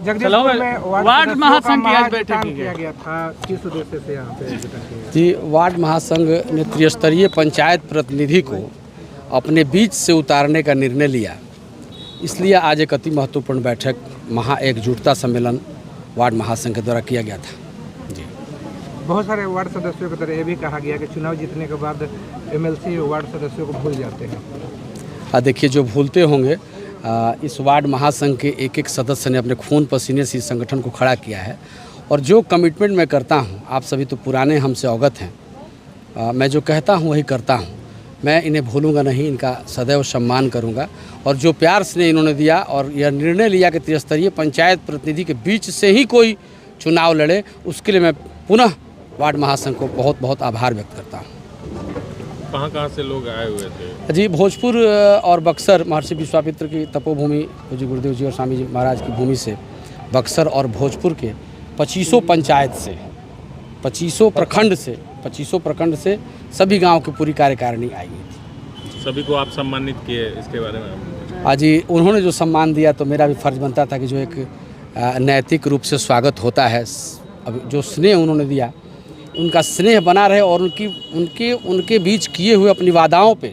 जगदीशपुर में वार्ड महासंघ की आज बैठक किया गया था, किस उद्देश्य से यहाँ पे जी वार्ड महासंघ ने त्रिस्तरीय पंचायत प्रतिनिधि को अपने बीच से उतारने का निर्णय लिया। इसलिए आज एक अति महत्वपूर्ण बैठक महा एकजुटता सम्मेलन वार्ड महासंघ के द्वारा किया गया था। जी बहुत सारे वार्ड सदस्यों की तरह ये भी कहा गया कि चुनाव जीतने के बाद एमएलसी वार्ड सदस्यों को भूल जाते हैं। देखिए, जो भूलते होंगे, इस वार्ड महासंघ के एक एक सदस्य ने अपने खून पसीने से इस संगठन को खड़ा किया है और जो कमिटमेंट मैं करता हूं, आप सभी तो पुराने हमसे अवगत हैं, मैं जो कहता हूं वही करता हूं। मैं इन्हें भूलूंगा नहीं, इनका सदैव सम्मान करूंगा और जो प्यार स्नेह इन्होंने दिया और यह निर्णय लिया कि त्रिस्तरीय पंचायत प्रतिनिधि के बीच से ही कोई चुनाव लड़े, उसके लिए मैं पुनः वार्ड महासंघ को बहुत बहुत आभार व्यक्त करता हूँ। कहाँ से लोग आए हुए थे? जी भोजपुर और बक्सर, महर्षि विश्वामित्र की तपोभूमि पूज्य गुरुदेव जी और स्वामी जी महाराज की भूमि से बक्सर और भोजपुर के 2500 पंचायत से, 2500 प्रखंड से सभी गांव की पूरी कार्यकारिणी आई हुई थी। सभी को आप सम्मानित किए, इसके बारे में? आज ही उन्होंने जो सम्मान दिया तो मेरा भी फर्ज बनता था कि जो एक नैतिक रूप से स्वागत होता है, अब जो स्नेह उन्होंने दिया उनका स्नेह बना रहे और उनके बीच किए हुए अपनी वादाओं पे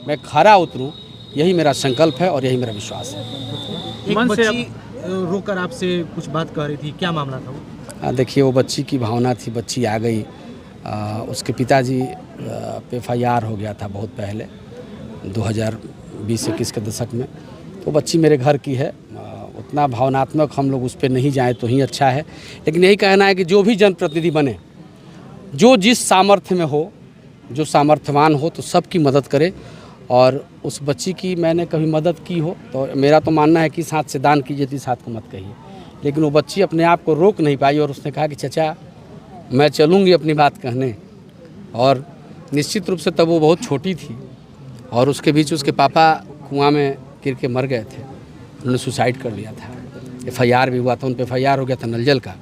मैं खरा उतरूं, यही मेरा संकल्प है और यही मेरा विश्वास है। एक बच्ची रोकर आपसे कुछ बात कह रही थी, क्या मामला था वो? देखिए, वो बच्ची की भावना थी, बच्ची आ गई। उसके पिताजी पे FIR हो गया था बहुत पहले 2020-21 के दशक में। तो बच्ची मेरे घर की है, उतना भावनात्मक हम लोग उस पर नहीं जाएँ तो ही अच्छा है। लेकिन यही कहना है कि जो भी जनप्रतिनिधि बने, जो जिस सामर्थ्य में हो, जो सामर्थ्यवान हो, तो सबकी मदद करे। और उस बच्ची की मैंने कभी मदद की हो तो मेरा तो मानना है कि इस हाथ से दान कीजिए तो इस हाथ को मत कहिए। लेकिन वो बच्ची अपने आप को रोक नहीं पाई और उसने कहा कि चाचा मैं चलूँगी अपनी बात कहने। और निश्चित रूप से तब वो बहुत छोटी थी और उसके बीच उसके पापा कुआं में गिर के मर गए थे, उन्होंने सुसाइड कर लिया था। FIR भी हुआ था, उन पर FIR हो गया था नलजल का।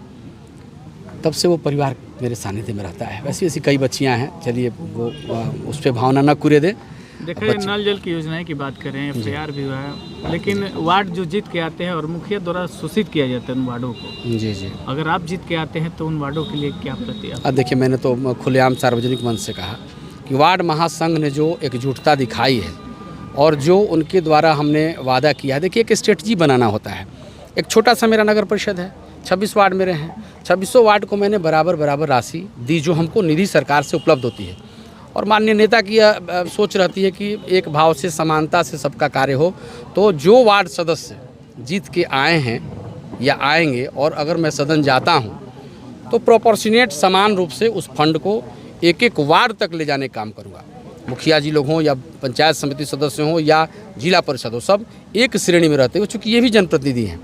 तब से वो परिवार मेरे सानिध्य में रहता है। वैसी ऐसी कई बच्चियां हैं, चलिए वो उस पर भावना न कुरे दे। देखिए, नल जल की योजना की बात करें, FIR भी हुआ है, लेकिन वार्ड जो जीत के आते हैं और मुखिया द्वारा सूचित किया जाता है उन वार्डों को। जी जी, अगर आप जीत के आते हैं तो उन वार्डों के लिए क्या प्रतिक्रिया? देखिए, मैंने तो खुलेआम सार्वजनिक मंच से कहा कि वार्ड महासंघ ने जो एकजुटता दिखाई है और जो उनके द्वारा हमने वादा किया है, देखिए एक स्ट्रेटजी बनाना होता है। एक छोटा सा मेरा नगर परिषद है, 26 वार्ड मेरे हैं, 2600 वार्ड को मैंने बराबर राशि दी जो हमको निधि सरकार से उपलब्ध होती है। और माननीय नेता की सोच रहती है कि एक भाव से, समानता से सबका कार्य हो। तो जो वार्ड सदस्य जीत के आए हैं या आएंगे और अगर मैं सदन जाता हूं तो प्रोपोर्शनेट समान रूप से उस फंड को एक एक वार्ड तक ले जाने का काम करूंगा। मुखिया जी लोग हों या पंचायत समिति सदस्य हों या जिला परिषद हो, सब एक श्रेणी में रहते हैं। चूँकि ये भी जनप्रतिनिधि हैं,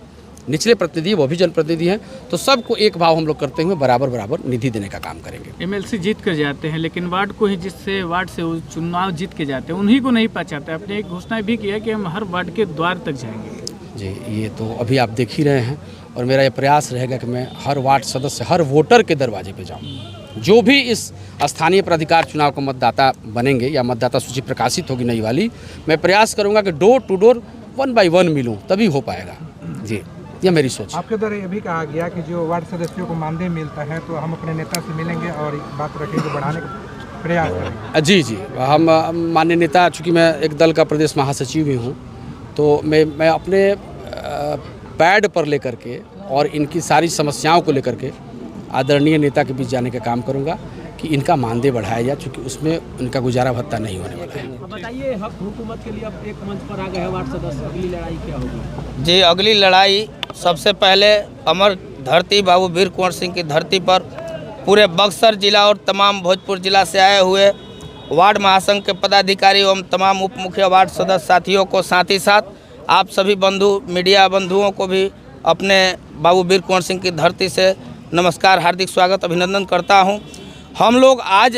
निचले प्रतिनिधि वो भी जनप्रतिनिधि हैं, तो सबको एक भाव हम लोग करते हुए बराबर निधि देने का काम करेंगे। MLC जीत कर जाते हैं, लेकिन वार्ड को ही जिससे वार्ड से चुनाव जीत के जाते हैं उन्हीं को नहीं पहचानते। आपने एक घोषणा भी किया कि हम हर वार्ड के द्वार तक जाएंगे। जी, ये तो अभी आप देख ही रहे हैं और मेरा ये प्रयास रहेगा कि मैं हर वार्ड सदस्य, हर वोटर के दरवाजे पे जाऊँ। जो भी इस स्थानीय प्राधिकार चुनाव को मतदाता बनेंगे या मतदाता सूची प्रकाशित होगी नई वाली, मैं प्रयास करूँगा कि डोर टू डोर 1 by 1 मिलूँ, तभी हो पाएगा। जी, यह मेरी सोच। आपके द्वारा यह भी कहा गया कि जो वार्ड सदस्यों को मानदेय मिलता है तो हम अपने नेता से मिलेंगे और बात रखेंगे, बढ़ाने का प्रयास करेंगे। जी, हम माननीय नेता, चूँकि मैं एक दल का प्रदेश महासचिव भी हूँ, तो मैं अपने पैड पर लेकर के और इनकी सारी समस्याओं को लेकर के आदरणीय नेता के बीच जाने का काम करूँगा कि इनका मानदेय बढ़ाया जाए, चूँकि उसमें उनका गुजारा भत्ता नहीं होने वाला है। बताइए, हक हुकूमत के लिए अब एक मंच पर आ गए हैं वार्ड सदस्य, अगली लड़ाई क्या होगी? जी, अगली लड़ाई सबसे पहले अमर धरती बाबू वीर कुंवर सिंह की धरती पर पूरे बक्सर जिला और तमाम भोजपुर जिला से आए हुए वार्ड महासंघ के पदाधिकारी एवं तमाम उप मुखिया वार्ड सदस्य साथियों को, साथ ही साथ आप सभी बंधु, मीडिया बंधुओं को भी अपने बाबू वीर कुंवर सिंह की धरती से नमस्कार, हार्दिक स्वागत, अभिनंदन करता हूं। हम लोग आज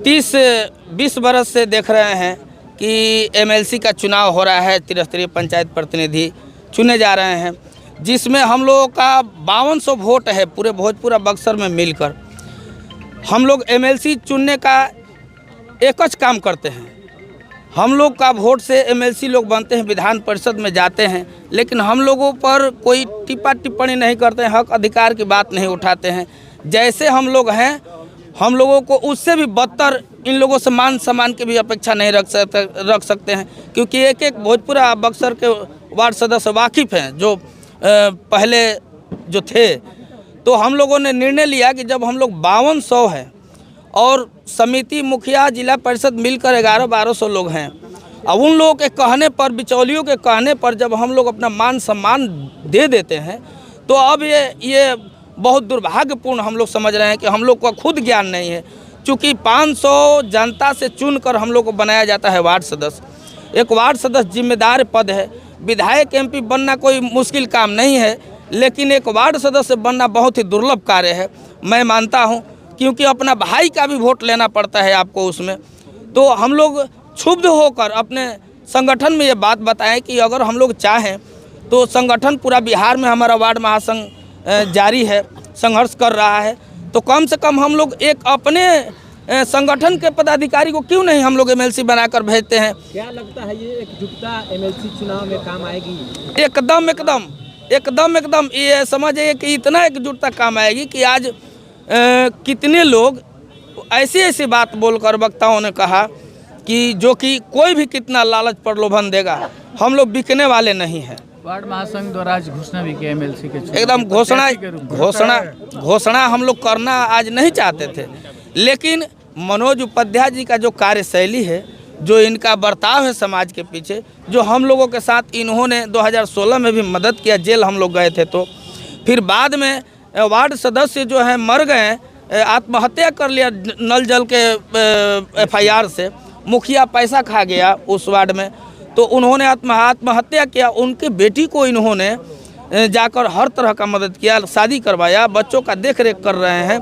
30-20 बरस से देख रहे हैं कि MLC का चुनाव हो रहा है, त्रिस्तरीय पंचायत प्रतिनिधि चुने जा रहे हैं, जिसमें हम लोगों का 5200 वोट है पूरे भोजपुर और बक्सर में मिलकर। हम लोग MLC चुनने का एक काम करते हैं हम लोग का वोट से एमएलसी लोग बनते हैं, विधान परिषद में जाते हैं, लेकिन हम लोगों पर कोई टिप्पणी नहीं करते हैं, हक अधिकार की बात नहीं उठाते हैं। जैसे हम लोग हैं, हम लोगों को उससे भी बदतर इन लोगों से मान सम्मान की भी अपेक्षा नहीं रख सकते हैं, क्योंकि एक एक भोजपुर बक्सर के वार्ड सदस्य वाकिफ़ हैं जो पहले जो थे। तो हम लोगों ने निर्णय लिया कि जब हम लोग 5200 हैं और समिति मुखिया जिला परिषद मिलकर 1100-1200 लोग हैं, अब उन लोगों के कहने पर, बिचौलियों के कहने पर जब हम लोग अपना मान सम्मान दे देते हैं, तो अब ये बहुत दुर्भाग्यपूर्ण हम लोग समझ रहे हैं कि हम लोग को खुद ज्ञान नहीं है। चूँकि 500 जनता से चुनकर हम लोग को बनाया जाता है वार्ड सदस्य। एक वार्ड सदस्य जिम्मेदार पद है। विधायक एमपी बनना कोई मुश्किल काम नहीं है, लेकिन एक वार्ड सदस्य बनना बहुत ही दुर्लभ कार्य है, मैं मानता हूं, क्योंकि अपना भाई का भी वोट लेना पड़ता है आपको उसमें। तो हम लोग क्षुब्ध होकर अपने संगठन में ये बात बताएं कि अगर हम लोग चाहें तो संगठन पूरा बिहार में हमारा वार्ड महासंघ जारी है, संघर्ष कर रहा है, तो कम से कम हम लोग एक अपने संगठन के पदाधिकारी को क्यों नहीं हम लोग एमएलसी बनाकर भेजते हैं। क्या लगता है ये एकजुटता एमएलसी चुनाव में काम आएगी? एकदम ये समझिए कि इतना एकजुटता काम आएगी कि आज कितने लोग ऐसी बात बोलकर वक्ताओं ने कहा कि जो कि कोई भी कितना लालच प्रलोभन देगा, हम लोग बिकने वाले नहीं हैं। वार्ड महासंघ द्वारा आज घोषणा भी किया एमएलसी के एकदम घोषणा हम लोग करना आज नहीं चाहते थे, लेकिन मनोज उपाध्याय जी का जो कार्यशैली है, जो इनका बर्ताव है समाज के पीछे, जो हम लोगों के साथ इन्होंने 2016 में भी मदद किया, जेल हम लोग गए थे, तो फिर बाद में वार्ड सदस्य जो हैं मर गए, आत्महत्या कर लिया नल जल के एफआईआर से, मुखिया पैसा खा गया उस वार्ड में, तो उन्होंने आत्महत्या किया। उनकी बेटी को इन्होंने जाकर हर तरह का मदद किया, शादी करवाया, बच्चों का देख रेख कर रहे हैं,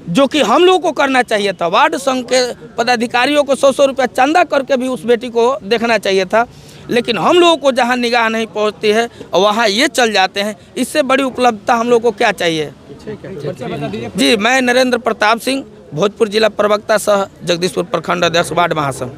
जो कि हम लोगों को करना चाहिए था। वार्ड संघ के पदाधिकारियों को 100-100 रुपया चंदा करके भी उस बेटी को देखना चाहिए था, लेकिन हम लोगों को जहां निगाह नहीं पहुंचती है वहां ये चल जाते हैं। इससे बड़ी उपलब्धता हम लोगों को क्या चाहिए। जी, मैं नरेंद्र प्रताप सिंह, भोजपुर जिला प्रवक्ता सह जगदीशपुर प्रखंड अध्यक्ष वार्ड महासंघ।